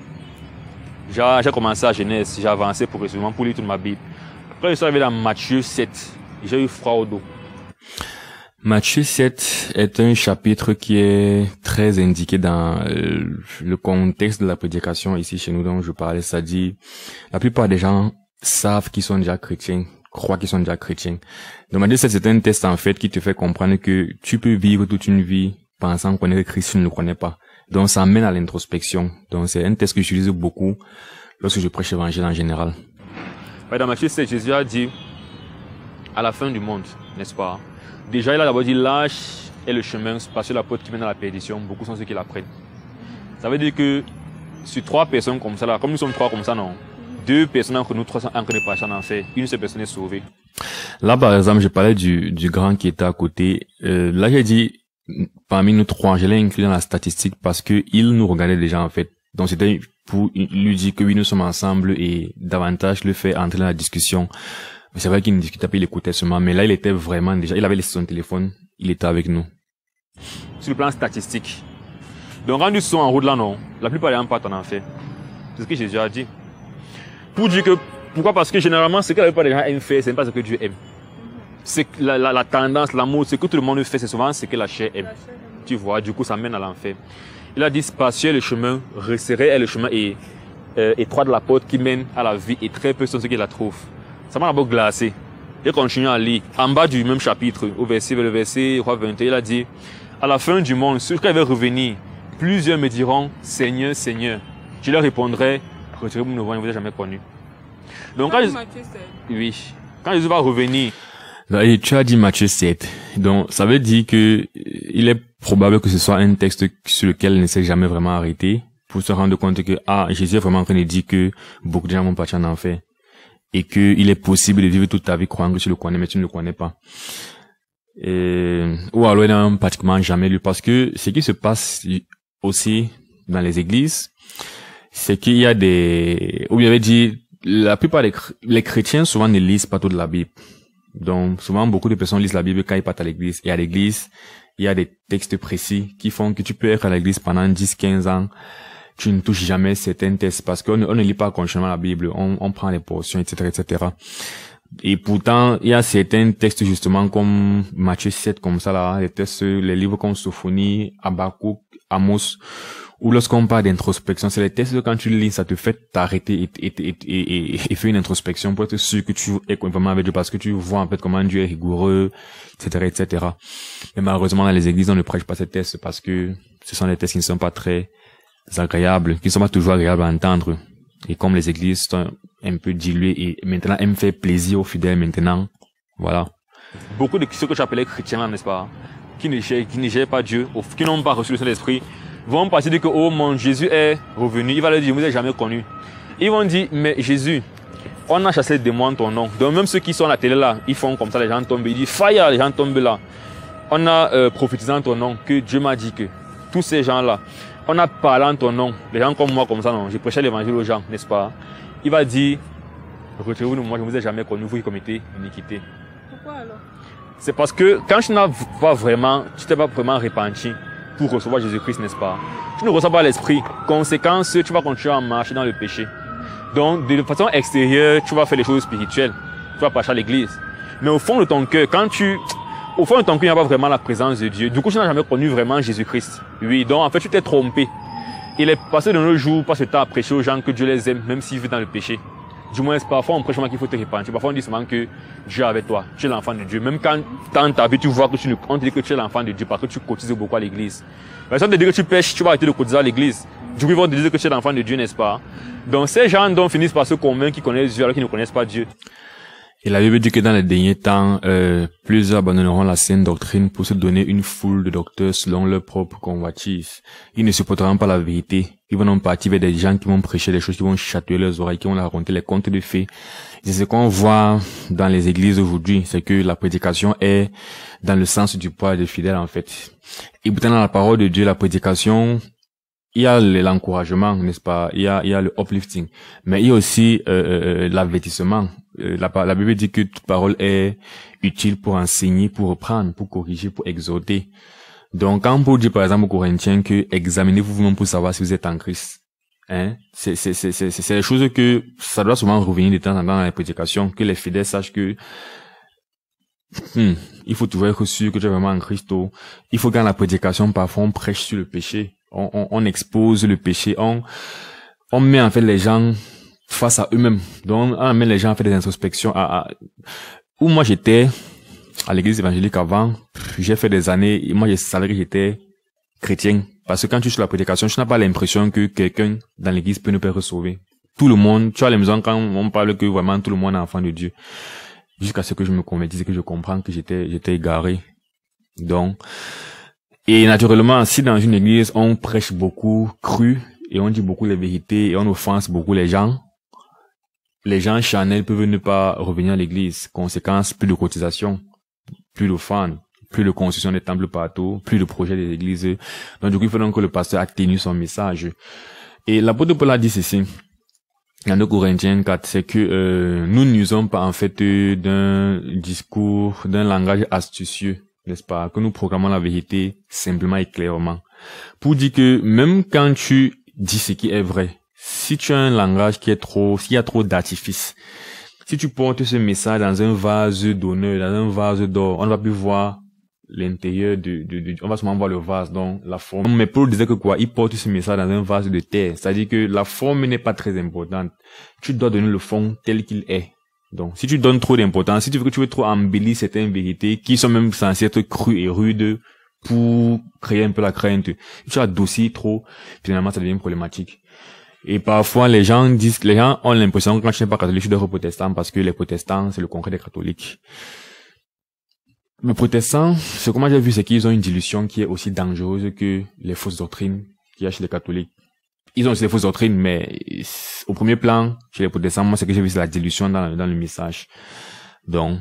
J'ai commencé à Genèse, j'ai avancé progressivement pour lire toute ma Bible. Quand je suis arrivé dans Matthieu 7, j'ai eu froid au dos. Matthieu 7 est un chapitre qui est très indiqué dans le contexte de la prédication ici chez nous dont je parlais. Ça dit, la plupart des gens savent qu'ils sont déjà chrétiens, croient qu'ils sont déjà chrétiens. Donc Matthieu 7, c'est un test en fait qui te fait comprendre que tu peux vivre toute une vie pensant connaître Christ, tu ne le connais pas. Donc ça mène à l'introspection. Donc c'est un test que j'utilise beaucoup lorsque je prêche l'évangile en général. Dans Matthieu 7, Jésus a dit, à la fin du monde, n'est-ce pas? Déjà, il a d'abord dit, lâche est le chemin, parce que la porte qui mène à la perdition, beaucoup sont ceux qui la prennent. Ça veut dire que sur 3 personnes comme ça, là, comme nous sommes 3 comme ça, non, 2 personnes entre nous, 3 sont en train de passer en enfer, une seule personne est sauvée. Là, par exemple, je parlais du grand qui était à côté. Là, j'ai dit, parmi nous 3, je l'ai inclus dans la statistique parce que il nous regardait déjà, en fait. Donc, c'était pour lui dire que oui, nous sommes ensemble et davantage le fait entrer dans la discussion. C'est vrai qu'il ne discutait pas, il écoutait seulement, mais là, il était vraiment déjà, il avait laissé son téléphone, il était avec nous. Sur le plan statistique. Donc, quand nous sommes en route là, non, la plupart des gens partent en enfer. C'est ce que Jésus a dit. Pour dire que, pourquoi? Parce que généralement, ce que la plupart des gens aiment faire, c'est pas ce que Dieu aime. C'est la tendance, l'amour, ce que tout le monde fait, c'est souvent ce que la chair aime. Tu vois, du coup, ça mène à l'enfer. Il a dit, spacieux est le chemin, resserré est le chemin et étroit de la porte qui mène à la vie et très peu sont ceux qui la trouvent. Ça m'a d'abord glacé. Il continue à lire. En bas du même chapitre, au verset 21, il a dit, à la fin du monde, ceux qui avaient revenir, plusieurs me diront, Seigneur, Seigneur. Je leur répondrai, retirez-vous de nous, je ne vous ai jamais connu. Donc, quand Jésus va revenir. Là, et tu as dit Matthieu 7. Donc, ça veut dire que il est probable que ce soit un texte sur lequel il ne s'est jamais vraiment arrêté pour se rendre compte que, Jésus est vraiment en train de dire que beaucoup de gens vont partir en enfer. Et que il est possible de vivre toute ta vie croyant que tu le connais, mais tu ne le connais pas. Ou alors, il n'a pratiquement jamais lu. Parce que ce qui se passe aussi dans les églises, c'est qu'il y a où il avait dit, la plupart les chrétiens souvent ne lisent pas toute la Bible. Donc, souvent, beaucoup de personnes lisent la Bible quand ils partent à l'église. Et à l'église, il y a des textes précis qui font que tu peux être à l'église pendant 10, 15 ans. Tu ne touches jamais certains textes parce qu'on ne lit pas continuellement la Bible. On prend les portions, etc., etc. Et pourtant, il y a certains textes, justement, comme Matthieu 7, comme ça, là, les textes, les livres comme Sophonie, Habakkuk, Amos, ou lorsqu'on parle d'introspection, c'est les textes quand tu lis, ça te fait t'arrêter et faire une introspection pour être sûr que tu es vraiment avec Dieu parce que tu vois en fait comment Dieu est rigoureux, etc., etc. Mais malheureusement, dans les églises, on ne prêche pas ces textes parce que ce sont des textes qui ne sont pas très agréables, qui ne sont pas toujours agréables à entendre. Et comme les églises sont un peu diluées et maintenant aiment faire plaisir aux fidèles maintenant, voilà. Beaucoup de ceux que j'appelais chrétiens, n'est-ce pas, qui ne gèrent pas Dieu, qui n'ont pas reçu le Saint-Esprit, vont passer dire que, oh mon Jésus est revenu. Il va leur dire, vous n'avez jamais connu. Ils vont dire, mais Jésus, on a chassé les démons en ton nom. Donc même ceux qui sont à la télé là, ils font comme ça, les gens tombent. Ils disent, fire, les gens tombent là. On a prophétisé en ton nom que Dieu m'a dit que tous ces gens-là, on a parlé en ton nom, les gens comme moi, comme ça, non, je prêchais l'évangile aux gens, n'est-ce pas? Il va dire, retirez-vous de moi, je ne vous ai jamais connu, vous qui commettez iniquité. Pourquoi alors? C'est parce que quand tu n'as pas vraiment, tu t'es pas vraiment repenti pour recevoir Jésus-Christ, n'est-ce pas? Tu ne reçois pas l'esprit. Conséquence, tu vas continuer à marcher dans le péché. Donc, de façon extérieure, tu vas faire les choses spirituelles. Tu vas marcher à l'église. Mais au fond de ton cœur, au fond de ton cœur, il n'y a pas vraiment la présence de Dieu. Du coup, tu n'as jamais connu vraiment Jésus-Christ. Oui, donc en fait, tu t'es trompé. Il est passé de nos jours, passe le temps à prêcher aux gens que Dieu les aime, même s'ils vivent dans le péché. Du moins, parfois on prêche qu'il faut te repentir. Parfois on dit seulement que Dieu est avec toi, tu es l'enfant de Dieu. Même quand dans ta vie tu vois que on te dit que tu es l'enfant de Dieu parce que tu cotises beaucoup à l'église. Mais si on te dit que tu pêches, tu vas arrêter de cotiser à l'église. Du coup, ils vont te dire que tu es l'enfant de Dieu, n'est-ce pas? Donc ces gens donc finissent par se convaincre qu'ils connaissent Dieu alors qu'ils ne connaissent pas Dieu. Et la Bible dit que dans les derniers temps, plusieurs abandonneront la saine doctrine pour se donner une foule de docteurs selon leur propre convoitise. Ils ne supporteront pas la vérité. Ils vont en partir vers des gens qui vont prêcher des choses, qui vont chatouiller leurs oreilles, qui vont leur raconter les contes de fées. C'est ce qu'on voit dans les églises aujourd'hui, c'est que la prédication est dans le sens du poids des fidèles, en fait. Et pourtant, dans la parole de Dieu, la prédication, il y a l'encouragement, n'est-ce pas? Il y a le uplifting. Mais il y a aussi, l'avertissement. La Bible dit que toute parole est utile pour enseigner, pour reprendre, pour corriger, pour exhorter. Donc, quand Paul dit, par exemple, aux Corinthiens que examinez-vous vous-même pour savoir si vous êtes en Christ. Hein? C'est des choses que ça doit souvent revenir de temps en temps dans les prédications, que les fidèles sachent que, il faut toujours être sûr que tu es vraiment en Christ. Il faut que dans la prédication, parfois, on prêche sur le péché. On expose le péché. On met, en fait, les gens face à eux-mêmes. Donc, on amène les gens à faire des introspections. Où moi j'étais à l'église évangélique avant, j'ai fait des années, et moi je savais que j'étais chrétien. Parce que quand tu es sur la prédication, tu n'as pas l'impression que quelqu'un dans l'église peut nous faire sauver. Tout le monde, tu as l'impression quand on parle que vraiment tout le monde est enfant de Dieu. Jusqu'à ce que je me convertisse et que je comprends que j'étais égaré. Donc, et naturellement, si dans une église on prêche beaucoup cru et on dit beaucoup les vérités et on offense beaucoup les gens charnels peuvent ne pas revenir à l'église. Conséquence, plus de cotisation, plus d'offrandes, plus de construction des temples partout, plus de projets des églises. Donc du coup, il faut donc que le pasteur atténue son message. Et l'apôtre Paul a dit ceci, dans 2 Corinthiens 4, c'est que nous n'usons pas en fait d'un discours, d'un langage astucieux, n'est-ce pas, que nous proclamons la vérité simplement et clairement. Pour dire que même quand tu dis ce qui est vrai, si tu as un langage qui est s'il y a trop d'artifices, si tu portes ce message dans un vase d'honneur, dans un vase d'or, on ne va plus voir l'intérieur on va seulement voir le vase, donc la forme. Mais Paul disait que quoi, il porte ce message dans un vase de terre, c'est-à-dire que la forme n'est pas très importante. Tu dois donner le fond tel qu'il est. Donc, si tu donnes trop d'importance, si tu veux trop embellir certaines vérités qui sont même censées être crues et rudes pour créer un peu la crainte, si tu adoucis trop, finalement ça devient problématique. Et parfois, les gens ont l'impression que quand tu n'es pas catholique, tu dois être protestant parce que les protestants, c'est le concret des catholiques. Les protestants, ce que moi j'ai vu, c'est qu'ils ont une dilution qui est aussi dangereuse que les fausses doctrines qu'il y a chez les catholiques. Ils ont aussi des fausses doctrines, mais au premier plan, chez les protestants, moi, ce que j'ai vu, c'est la dilution dans le message. Donc,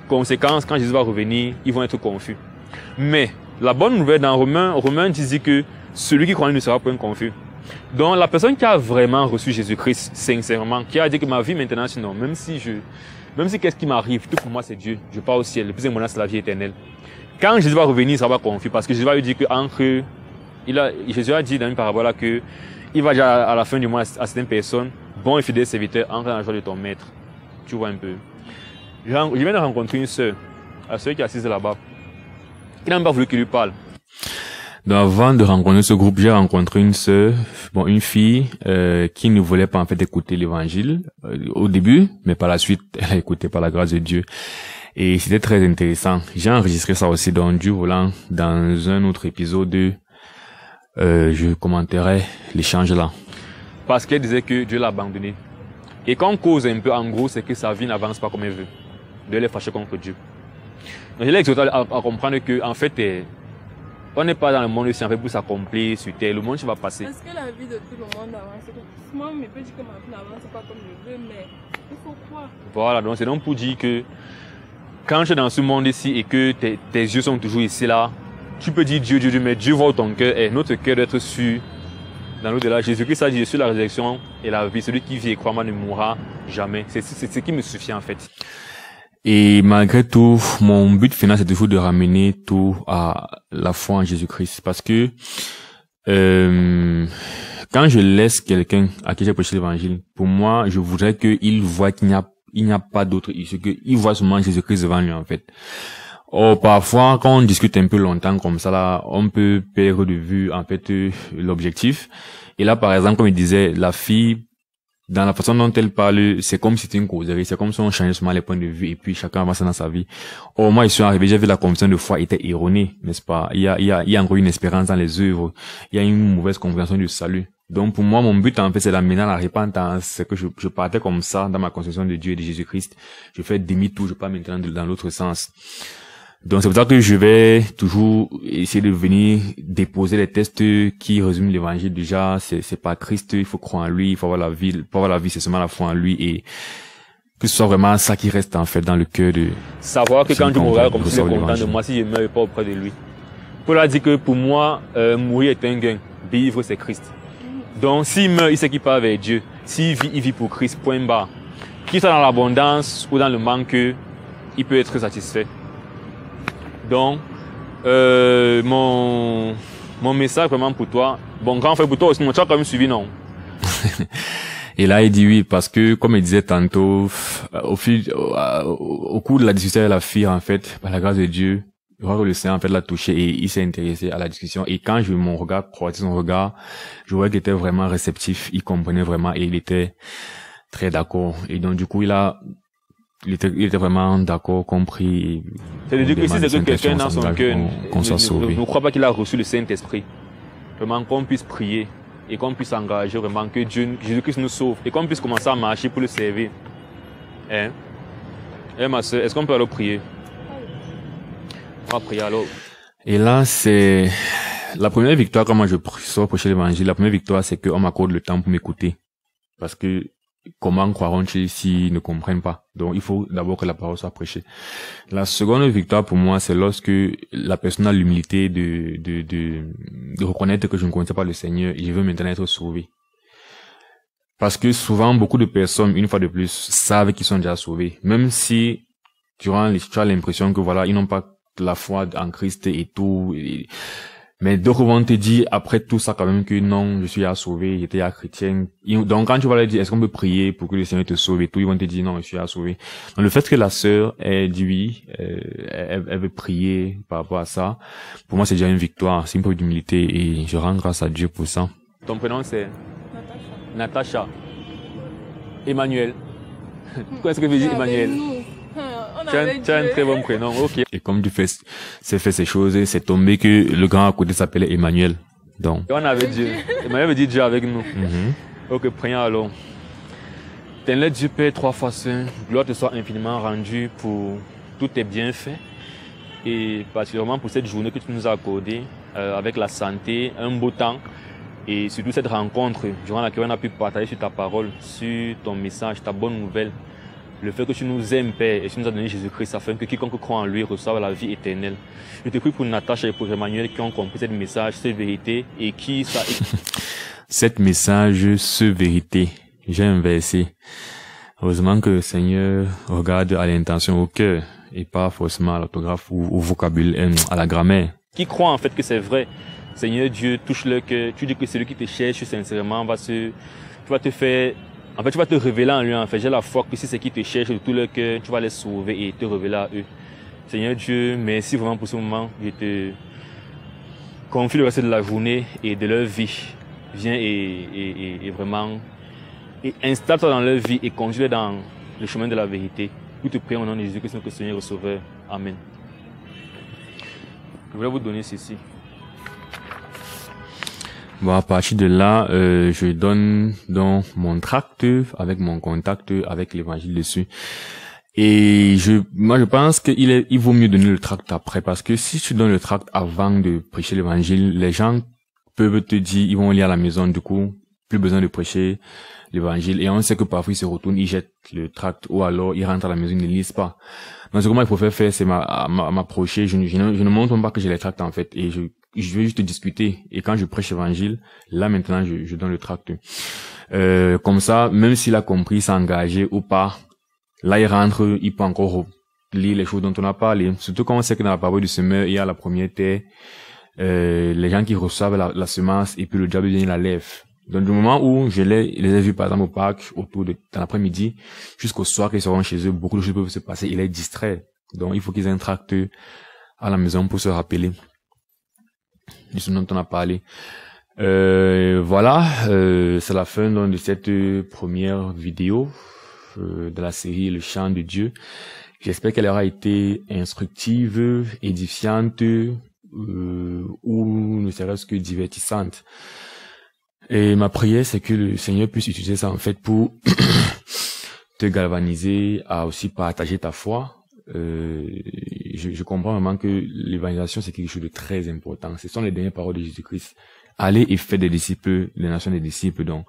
conséquence, quand Jésus va revenir, ils vont être confus. Mais, la bonne nouvelle dans Romains dit que celui qui croit ne sera point confus. Donc, la personne qui a vraiment reçu Jésus-Christ, sincèrement, qui a dit que ma vie maintenant, sinon, même si qu'est-ce qui m'arrive, tout pour moi c'est Dieu, je pars au ciel, le plus important c'est la vie éternelle. Quand Jésus va revenir, il sera pas confus, parce que Jésus va lui dire que Jésus a dit dans une parabole que il va dire à la fin du mois à certaines personnes, bon et fidèle serviteur, entre dans la joie de ton maître. Tu vois un peu. Je viens de rencontrer une sœur, la sœur qui est assise là-bas. Il n'a même pas voulu qu'il lui parle. Donc avant de rencontrer ce groupe, j'ai rencontré une sœur, une fille qui ne voulait pas en fait écouter l'évangile au début, mais par la suite, elle a écouté par la grâce de Dieu. Et c'était très intéressant. J'ai enregistré ça aussi dans Dieu voulant, dans un autre épisode. Je commenterai l'échange là. Parce qu'elle disait que Dieu l'a abandonné. Et quand on cause un peu, en gros, c'est que sa vie n'avance pas comme elle veut. De les fâcher contre Dieu. Donc je l'ai exhorté à comprendre que, en fait, on n'est pas dans le monde ici en fait pour s'accomplir sur terre. Le monde va passer. Est-ce que la vie de tout le monde avance? Moi, je peux dire que ma vie n'avance pas comme je veux, mais il faut croire. Voilà, donc c'est donc pour dire que quand tu es dans ce monde ici et que tes yeux sont toujours ici là, tu peux dire Dieu, Dieu, Dieu, mais Dieu voit ton cœur et notre cœur doit être sûr dans l'au-delà. Jésus-Christ a dit, je suis la résurrection et la vie. Celui qui vit et croit moi ne mourra jamais. C'est ce qui me suffit en fait. Et malgré tout, mon but final, c'est toujours de ramener tout à la foi en Jésus-Christ. Parce que quand je laisse quelqu'un à qui j'ai prêché l'évangile, pour moi, je voudrais qu'il voit qu'il n'y a pas d'autre issue, qu'il voit seulement Jésus-Christ devant lui en fait. Or, parfois, quand on discute un peu longtemps comme ça, là, on peut perdre de vue, en fait, l'objectif. Et là, par exemple, comme il disait, la fille, dans la façon dont elle parle, c'est comme si c'était une causerie, c'est comme si on changeait seulement les points de vue et puis chacun avançait dans sa vie. Or, moi, je suis arrivé, j'ai vu la confession de foi était erronée, n'est-ce pas? Il y a encore une espérance dans les œuvres. Il y a une mauvaise compréhension du salut. Donc, pour moi, mon but, en fait, c'est d'amener la repentance. C'est que je partais comme ça dans ma conception de Dieu et de Jésus-Christ. Je fais demi-tour, je pars maintenant dans l'autre sens. Donc c'est pour ça que je vais toujours essayer de venir déposer les textes qui résument l'évangile. Déjà, c'est pas Christ, il faut croire en lui, il faut avoir la vie. Pour avoir la vie, c'est seulement la foi en lui et que ce soit vraiment ça qui reste en fait dans le cœur de... Savoir que quand Dieu me regarde comme s'il est content de moi, si je meurs pas auprès de lui. Paul a dit que pour moi, mourir est un gain, vivre c'est Christ. Donc s'il meurt, il sait qu'il part vers Dieu. S'il vit, il vit pour Christ, point barre. Qu'il soit dans l'abondance ou dans le manque, il peut être satisfait. Donc, mon message vraiment pour toi, bon, quand on fait pour toi aussi, tu as quand même suivi, non? Et là, il dit oui, parce que, comme il disait tantôt, au cours de la discussion avec la fille, en fait, par la grâce de Dieu, je crois que le Seigneur, en fait, l'a touché et il s'est intéressé à la discussion. Et quand mon regard croisait son regard, je voyais qu'il était vraiment réceptif, il comprenait vraiment et il était très d'accord. Et donc, du coup, il était vraiment d'accord, compris. C'est-à-dire que si c'est que quelqu'un dans son cœur ne croit pas qu'il a reçu le Saint-Esprit, vraiment qu'on puisse prier et qu'on puisse engager vraiment que Dieu, Jésus-Christ nous sauve et qu'on puisse commencer à marcher pour le servir. Hein? Eh ma soeur, est-ce qu'on peut alors prier? On va prier alors. Et là, c'est la première victoire quand moi je sors prêcher l'évangile. La première victoire, c'est qu'on m'accorde le temps pour m'écouter. Parce que comment croiront-ils s'ils ne comprennent pas? Donc, il faut d'abord que la parole soit prêchée. La seconde victoire pour moi, c'est lorsque la personne a l'humilité de reconnaître que je ne connaissais pas le Seigneur et je veux maintenant être sauvé. Parce que souvent, beaucoup de personnes, une fois de plus, savent qu'ils sont déjà sauvés. Même si tu as l'impression que voilà, ils n'ont pas la foi en Christ et tout. Mais d'autres vont te dire, après tout ça, quand même, que non, je suis à sauver, j'étais à chrétien. Donc, quand tu vas leur dire, est-ce qu'on peut prier pour que le Seigneur te sauve et tout, ils vont te dire, non, je suis à sauver. Donc, le fait que la sœur ait dit oui, elle veut prier par rapport à ça, pour moi, c'est déjà une victoire, c'est une preuve d'humilité et je rends grâce à Dieu pour ça. Ton prénom, c'est? Natacha. Emmanuel. Qu'est-ce que veut dire Emmanuel? Tu as un très bon prénom, ok. Et comme tu fait ces choses, c'est tombé que le grand à côté s'appelait Emmanuel. Donc. Et on avait Dieu. Emmanuel veut dire Dieu avec nous. Ok, prions alors. Éternel Dieu Père, trois fois saint, gloire te soit infiniment rendue pour tous tes bienfaits et particulièrement pour cette journée que tu nous as accordée avec la santé, un beau temps et surtout cette rencontre durant laquelle on a pu partager sur ta parole, sur ton message, ta bonne nouvelle. Le fait que tu nous aimes, Père, et tu nous as donné Jésus-Christ, afin que quiconque croit en lui reçoive la vie éternelle. Je te prie pour Natacha et pour Emmanuel qui ont compris cette message, cette vérité, et qui... Cette message, ce vérité, j'ai inversé. Heureusement que le Seigneur regarde à l'intention, au cœur, et pas forcément à l'orthographe ou au vocabulaire, à la grammaire. Qui croit en fait que c'est vrai. Seigneur Dieu, touche le cœur. Tu dis que celui qui te cherche sincèrement tu vas te faire... En fait, tu vas te révéler en lui, en fait. J'ai la foi que si c'est qui te cherche de tout leur cœur, tu vas les sauver et te révéler à eux. Seigneur Dieu, merci vraiment pour ce moment. Je te confie le reste de la journée et de leur vie. Viens et vraiment installe-toi dans leur vie et conduis-les dans le chemin de la vérité. Nous te prions au nom de Jésus-Christ, notre Seigneur et Sauveur. Amen. Je voulais vous donner ceci. Bon, à partir de là, je donne donc mon tract avec mon contact avec l'évangile dessus. Et moi je pense qu'il vaut mieux donner le tract après, parce que si tu donnes le tract avant de prêcher l'évangile, les gens peuvent te dire, ils vont lire à la maison, du coup, plus besoin de prêcher l'évangile. Et on sait que parfois ils se retournent, ils jettent le tract ou alors ils rentrent à la maison, ils ne lisent pas. Donc ce que moi il faut faire, c'est m'approcher. Je ne montre pas que j'ai les tracts en fait, et je veux juste discuter. Et quand je prêche l'évangile, là maintenant je donne le tract. Comme ça, même s'il a compris, s'engager ou pas, là il rentre, il peut encore lire les choses dont on a parlé. Surtout quand on sait que dans la parole du semeur, il y a la première terre, les gens qui reçoivent la semence et puis le diable vient, il la lève. Donc du moment où je les ai vus par exemple au parc dans l'après-midi jusqu'au soir qu'ils seront chez eux, beaucoup de choses peuvent se passer, il est distrait. Donc il faut qu'ils aient un tract à la maison pour se rappeler de ce dont on a parlé. Voilà, c'est la fin donc, de cette première vidéo de la série Le Chant de Dieu. J'espère qu'elle aura été instructive, édifiante ou ne serait-ce que divertissante. Et ma prière, c'est que le Seigneur puisse utiliser ça en fait pour te galvaniser à aussi partager ta foi. Je comprends vraiment que l'évangélisation, c'est quelque chose de très important. Ce sont les dernières paroles de Jésus-Christ. Allez et faites des disciples, des nations des disciples. Donc,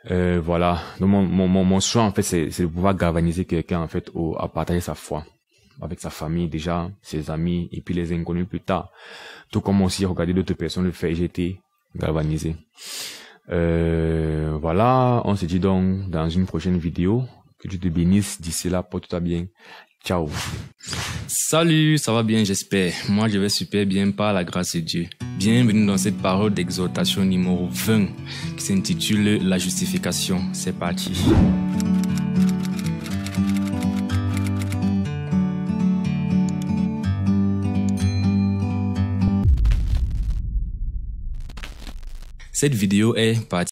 voilà. Donc, mon choix, en fait, c'est de pouvoir galvaniser quelqu'un, en fait, à partager sa foi. Avec sa famille, déjà, ses amis, et puis les inconnus plus tard. Tout comme aussi regarder d'autres personnes le faire, j'ai été galvanisé. Voilà. On se dit donc dans une prochaine vidéo. Que Dieu te bénisse. D'ici là, porte-toi bien. Ciao. Salut, ça va bien, j'espère. Moi, je vais super bien par la grâce de Dieu. Bienvenue dans cette parole d'exhortation numéro 20 qui s'intitule La justification. C'est parti. Cette vidéo est partie